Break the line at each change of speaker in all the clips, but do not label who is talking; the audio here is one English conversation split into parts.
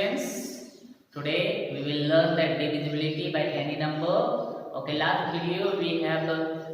students, today we will learn the divisibility by any number. Okay, last video we have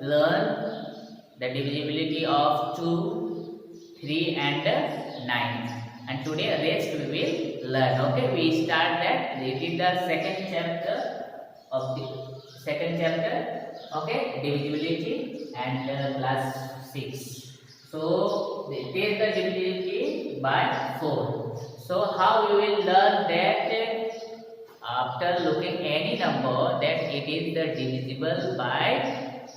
learned the divisibility of 2, 3 and 9, and today rest we will learn. Okay, we start that. It is the second chapter of the second chapter. Okay, divisibility and class 6. So it is the divisibility by 4. So how you will learn that after looking any number that it is the divisible by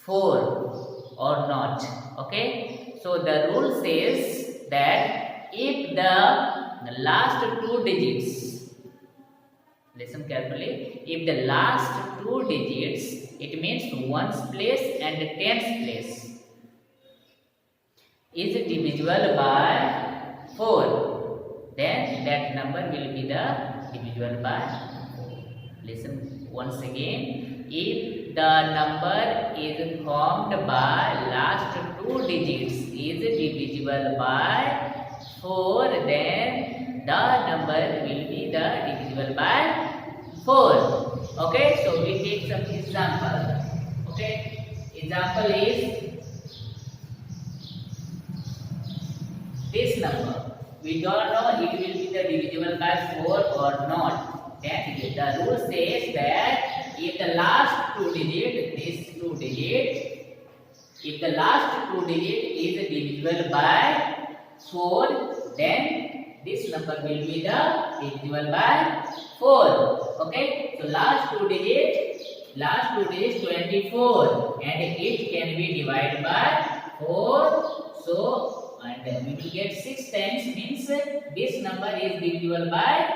4 or not. Okay. So the rule says that if the last two digits, listen carefully, if the last two digits, it means ones place and tens place, is divisible by 4, then that number will be the divisible by 4. Listen once again. If the number is formed by last two digits is divisible by 4, then the number will be the divisible by 4. Okay, so we take some example. Okay, example is this number. We don't know it will be the divisible by 4 or not. Then the rule says that if the last two digit, these two digits, if the last two digit is divisible by 4, then this number will be the divisible by 4. Okay, so last two digits 24, and it can be divided by 4. So and we will get 6 times, means this number is divisible by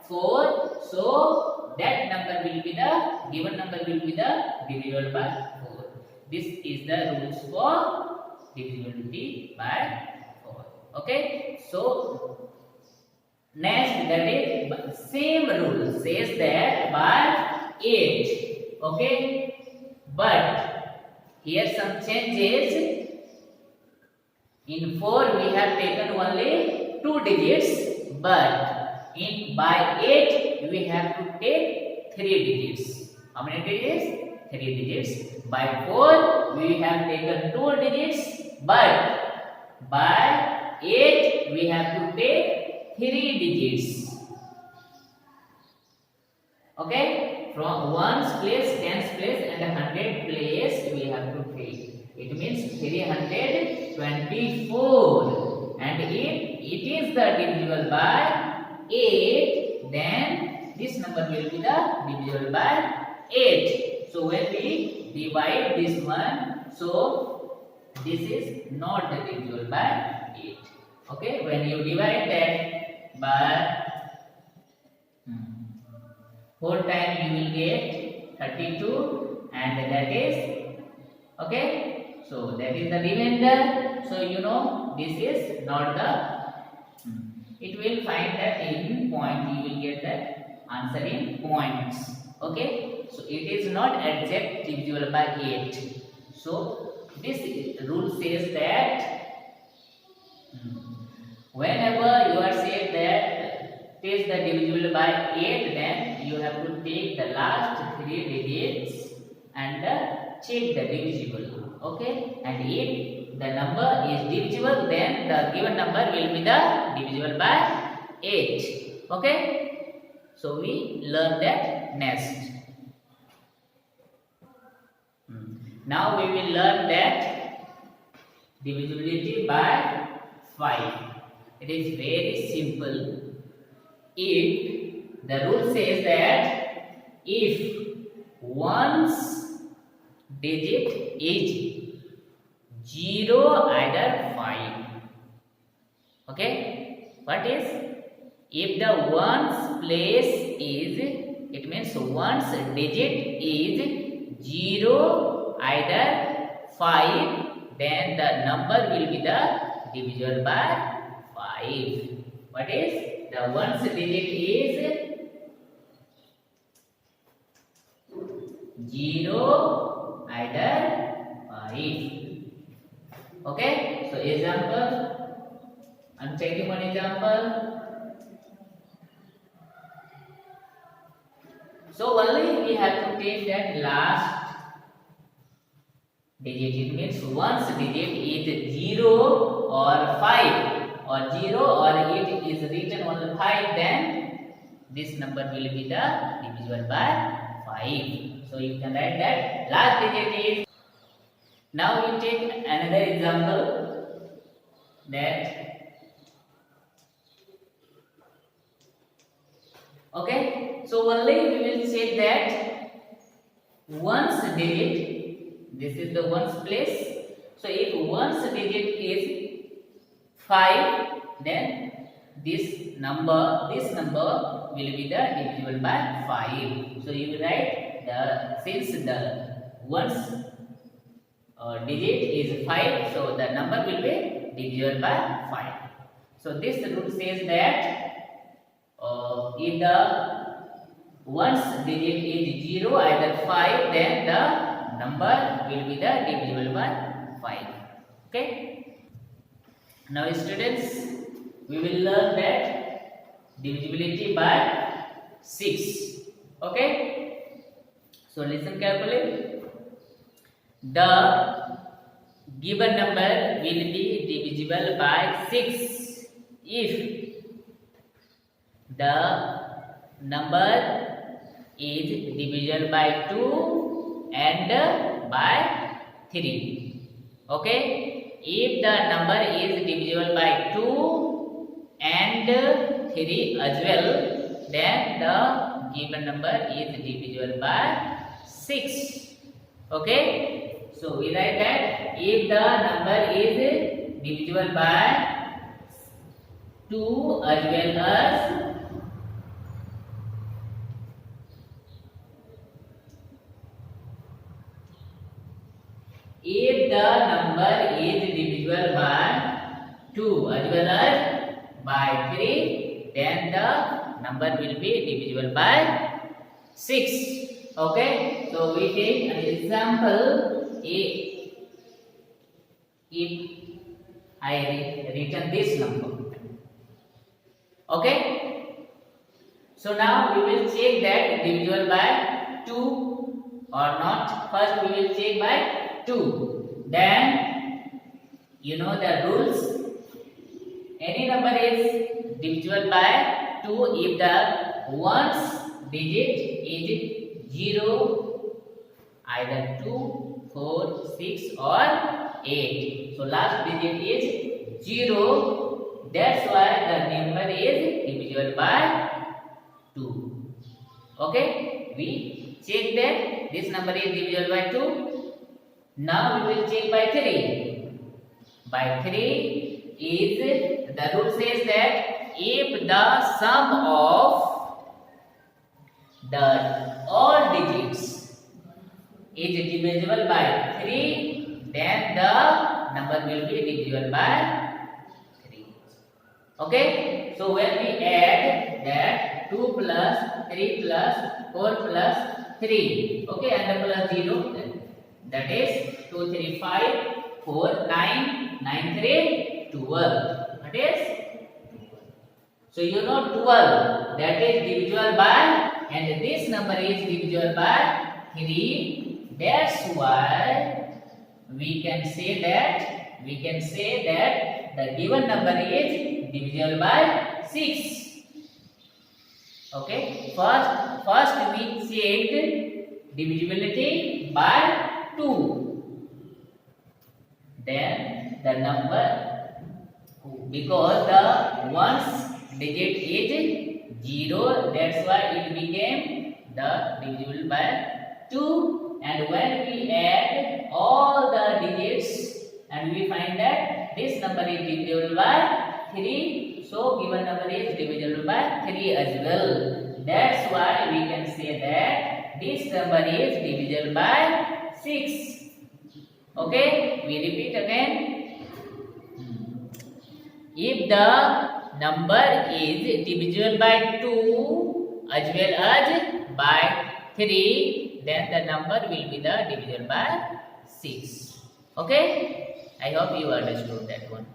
4. So that number will be the given number will be the divisible by 4. This is the rules for divisibility by 4. Okay. So next, that is same rule says that by 8. Okay. But here some changes. In 4 we have taken only 2 digits, but in by 8 we have to take 3 digits. How many digits? 3 digits. By 4 we have taken 2 digits, but by 8 we have to take 3 digits. Okay? From ones place, tens place and 100 place we have to take. It means 324, and if it is the divisible by 8, then this number will be the divisible by 8. So when we divide this one, so this is not the divisible by 8. Okay, when you divide that by 4 times, you will get 32, and that is okay. So that is the remainder. So you know this is not the. It will find that in point. You will get that answer in points. Okay. So it is not exact divisible by 8. So this rule says that whenever you are saying that it is the divisible by 8, then you have to take the last 3 digits and check the divisible. Okay, and if the number is divisible, then the given number will be the divisible by 8. Okay, so we learn that next. Now we will learn that divisibility by 5. It is very simple. If the rule says that if one's digit is 0 either 5. Okay, what is if the ones place is, it means one's digit is 0 either 5, then the number will be the divisible by 5. What is the one's digit is 0 either 5. Okay, so example, I'm taking one example. So only we have to take that last digit. It means once digit is 0 or 5 or 0 or it is written on 5, then this number will be the divisible by 5. So you can write that last digit is. Now we take another example, that okay. So only we will say that ones digit, this is the ones place. So if ones digit is 5, then this number will be the divisible by 5. So you will write since the ones digit is 5, so the number will be divisible by 5. So this rule says that if the ones digit is 0 either 5, then the number will be the divisible by 5. Okay. Now students, we will learn that divisibility by 6. Okay. So listen carefully. The given number will be divisible by 6 if the number is divisible by 2 and by 3. Okay. If the number is divisible by 2 and 3 as well, then the given number is divisible by 6. Okay. So we write that if the number is divisible by 2 as well as if the number is divisible by 2 as well as by 3, then the number will be divisible by 6. Okay. So we take an example. If I written this number. Okay. So now we will check that divisible by 2 or not. First we will check by 2. Then you know the rules. Any number is divisible by 2 if the ones digit is 0, either 2, 4, 6 or 8. So last digit is 0. That's why the number is divisible by 2. Okay. We check that this number is divisible by 2. Now we will check by 3. By 3 is, the rule says that if the sum of the all digits is divisible by 3, then the number will be divisible by 3. Okay. So when we add that 2 plus 3 plus 4 plus 3, okay, and the plus 0, that is 2, 3, 5, 4, 9, 9, 3, 12. That is 12. So you know 12, that is divisible by, and this number is divisible by 3. That's why we can say that the given number is divisible by 6. Okay. First we checked divisibility by 2. Then the number, because the ones digit is 0, that's why it became the divisible by 2. And when we add all the digits and we find that this number is divisible by 3, so given number is divisible by 3 as well. That's why we can say that this number is divisible by 6. Okay, we repeat again. If the number is divisible by 2 as well as by 3, then the number will be the divisible by 6. Okay, I hope you understood that one.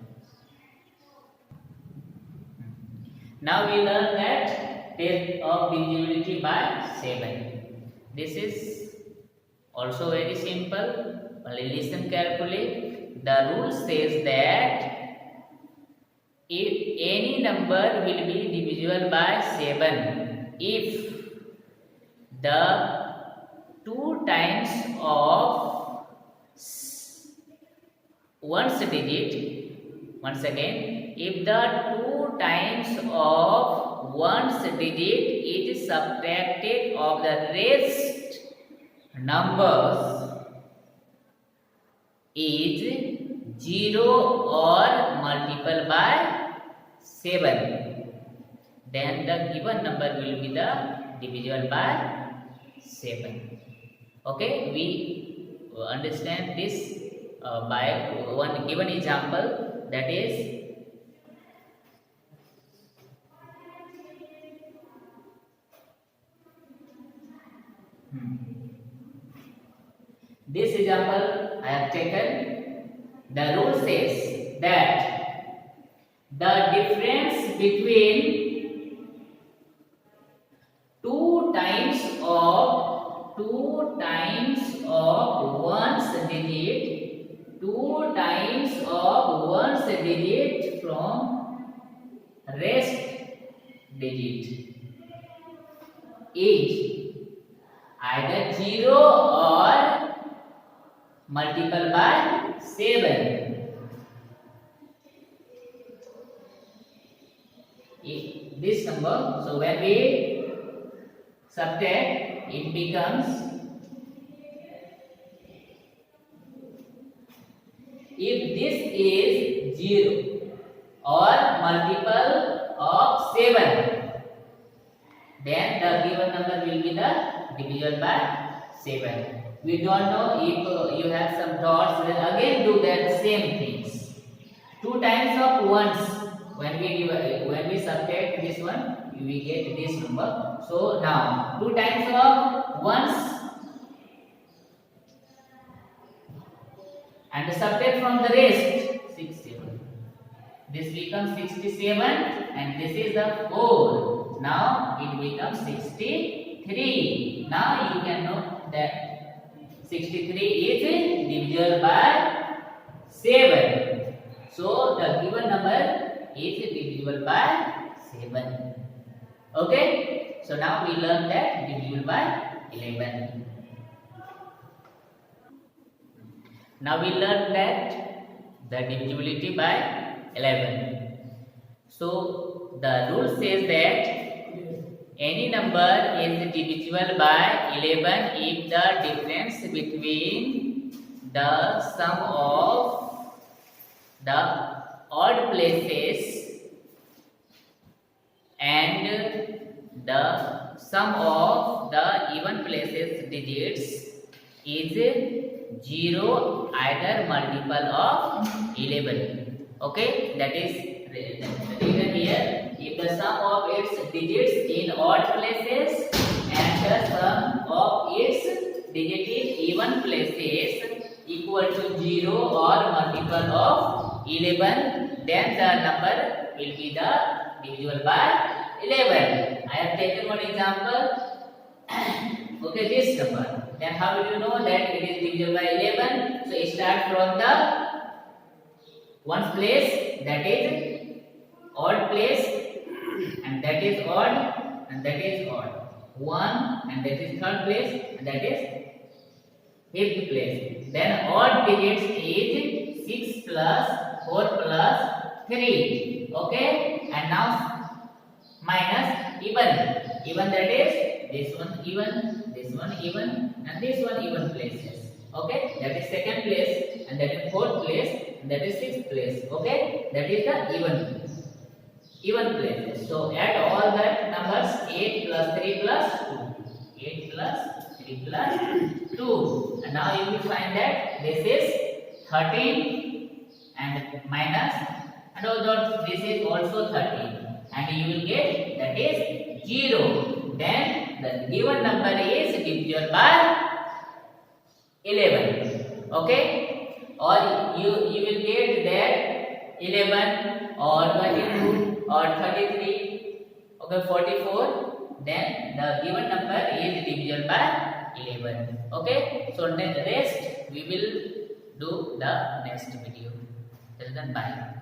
Now we learn that test of divisibility by 7. This is also very simple. Only listen carefully. The rule says that if any number will be divisible by 7 if the 2 times of one's digit, once again, if the 2 times of one's digit is subtracted of the rest numbers is 0 or multiple by 7, then the given number will be the divisible by 7. Okay, we understand this by one given example, that is this example I have taken. The rule says that the difference between 2 times of one's digit, 2 times of one's digit from rest digit is either 0 or multiple by 7. This number, so when we subtract, it becomes, if this is 0 or multiple of 7, then the given number will be the divisible by 7. We don't know if you have some dots, then again do that same things. 2 times of ones, when we subtract this one, we get this number. So now 2 times of ones and subtract from the rest 67. This becomes 67 and this is the 4. Now it becomes 63. Now you can know that 63 is divisible by 7. So the given number is divisible by 7. Okay. So now we learn that divisible by 11. Now we learn that the divisibility by 11. So the rule says that any number is divisible by 11 if the difference between the sum of the odd places and the sum of the even places digits is 0 either multiple of 11. Okay, that is written here. If the sum of its digits in odd places and the sum of its digits in even places equal to 0 or multiple of 11, then the number will be the divisible by 11. I have taken one example. Okay, this number. Then how will you know that it is divisible by 11? So start from the one place, that is odd place, and that is odd, and that is odd. 1 and that is third place, and that is fifth place. Then odd digits is 6 plus 4 plus 3. Okay, and now minus even. Even, that is this one even, this one even, and this one even places. Okay, that is second place, and that is fourth place, and that is sixth place. Okay, that is the even places. So add all the numbers 8 plus 3 plus 2. 8 plus 3 plus 2. And now you will find that this is 13 and minus, and although this is also 13, and you will get that is 0. Then the given number is divisible by 11. Okay, or you will get that 11 or 22 or 33, okay, 44, then the given number is divisible by table. Okay, so rest we will do the next video. Till then, bye.